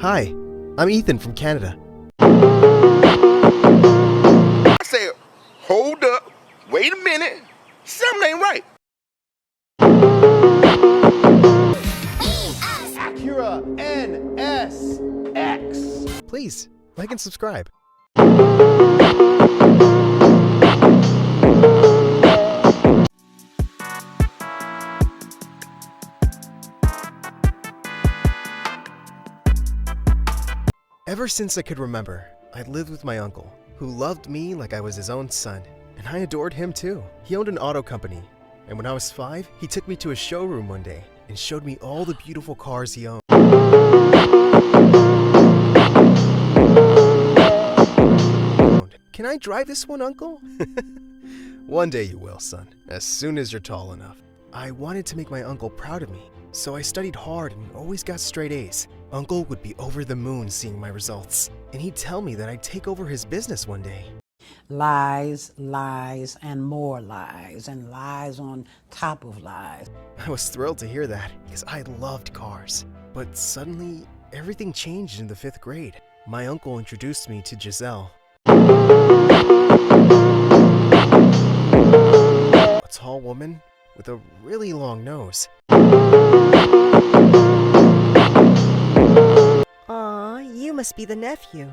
Hi, I'm Ethan from Canada. I said, hold up, wait a minute, something ain't right. Acura NSX. Please, like and subscribe. Ever since I could remember, I lived with my uncle, who loved me like I was his own son, and I adored him too. He owned an auto company, and when I was 5, he took me to a showroom one day and showed me all the beautiful cars he owned. Can I drive this one, Uncle? One day you will, son, as soon as you're tall enough. I wanted to make my uncle proud of me, so I studied hard and always got straight A's. Uncle would be over the moon seeing my results, and he'd tell me that I'd take over his business one day. Lies, lies, and more lies, and lies on top of lies. I was thrilled to hear that, because I loved cars. But suddenly, everything changed in the 5th grade. My uncle introduced me to Giselle. A tall woman with a really long nose. Aw, you must be the nephew.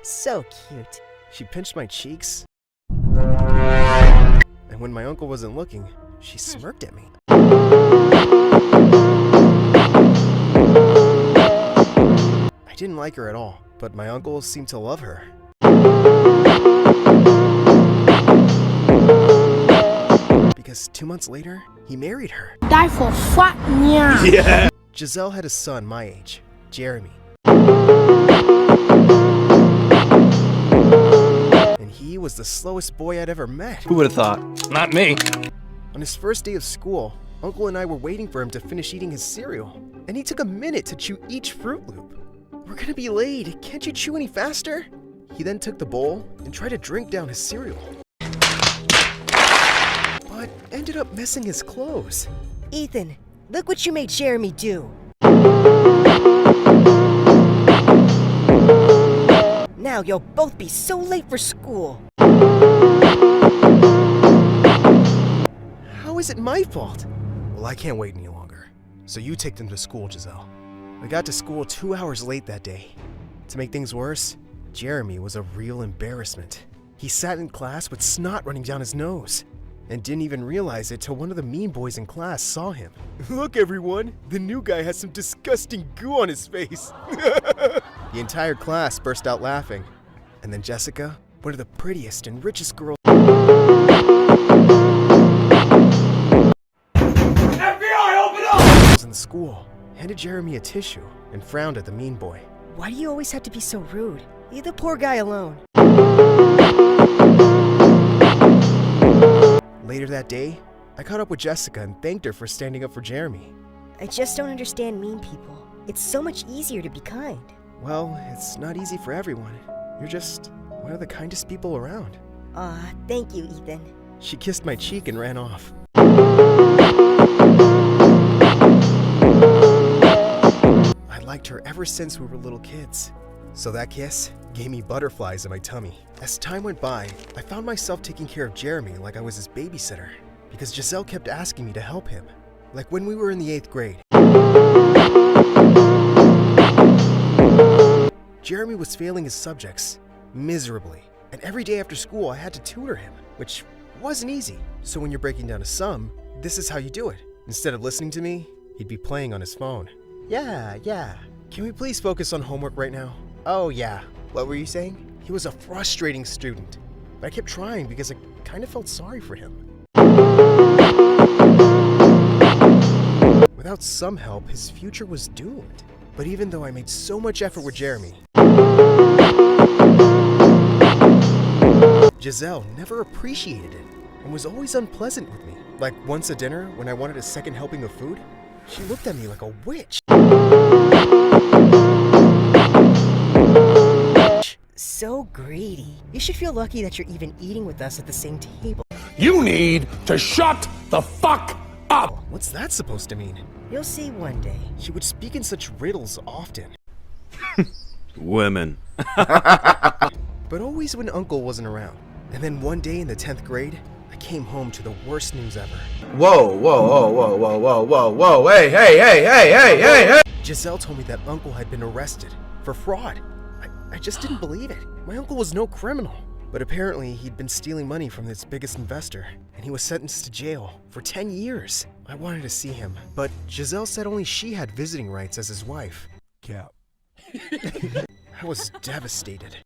So cute. She pinched my cheeks. And when my uncle wasn't looking, she smirked at me. I didn't like her at all, but my uncle seemed to love her. Because 2 months later, he married her. Die for fuck yeah. Yeah. Giselle had a son my age, Jeremy. And he was the slowest boy I'd ever met. Who would have thought? Not me. On his first day of school, Uncle and I were waiting for him to finish eating his cereal, and he took a minute to chew each Fruit Loop. We're gonna be late, can't you chew any faster? He then took the bowl and tried to drink down his cereal, but ended up messing his clothes. Ethan, look what you made Jeremy do. Now you'll both be so late for school. How is it my fault? Well, I can't wait any longer, so you take them to school, Giselle. I got to school 2 hours late that day. To make things worse, Jeremy was a real embarrassment. He sat in class with snot running down his nose, and didn't even realize it till one of the mean boys in class saw him. Look everyone, the new guy has some disgusting goo on his face. The entire class burst out laughing, and then Jessica, one of the prettiest and richest girls in the school, handed Jeremy a tissue and frowned at the mean boy. Why do you always have to be so rude? Leave the poor guy alone. Later that day, I caught up with Jessica and thanked her for standing up for Jeremy. I just don't understand mean people. It's so much easier to be kind. Well, it's not easy for everyone. You're just one of the kindest people around. Aw, thank you, Ethan. She kissed my cheek and ran off. I liked her ever since we were little kids. So that kiss gave me butterflies in my tummy. As time went by, I found myself taking care of Jeremy like I was his babysitter, because Giselle kept asking me to help him, like when we were in the 8th grade. Jeremy was failing his subjects miserably, and every day after school I had to tutor him, which wasn't easy. So when you're breaking down a sum, this is how you do it. Instead of listening to me, he'd be playing on his phone. Yeah. Can we please focus on homework right now? Oh yeah. What were you saying? He was a frustrating student, but I kept trying because I kind of felt sorry for him. Without some help, his future was doomed. But even though I made so much effort with Jeremy, Giselle never appreciated it and was always unpleasant with me. Like once at dinner, when I wanted a second helping of food, she looked at me like a witch. So greedy. You should feel lucky that you're even eating with us at the same table. You need to shut the fuck up. What's that supposed to mean? You'll see one day. She would speak in such riddles often. Women. But always when Uncle wasn't around. And then one day in the 10th grade, I came home to the worst news ever. Whoa, whoa, whoa, whoa, whoa, whoa, whoa, whoa, hey. Giselle told me that Uncle had been arrested for fraud. I just didn't believe it. My uncle was no criminal. But apparently he'd been stealing money from his biggest investor, and he was sentenced to jail for 10 years. I wanted to see him, but Giselle said only she had visiting rights as his wife. Cap. I was devastated.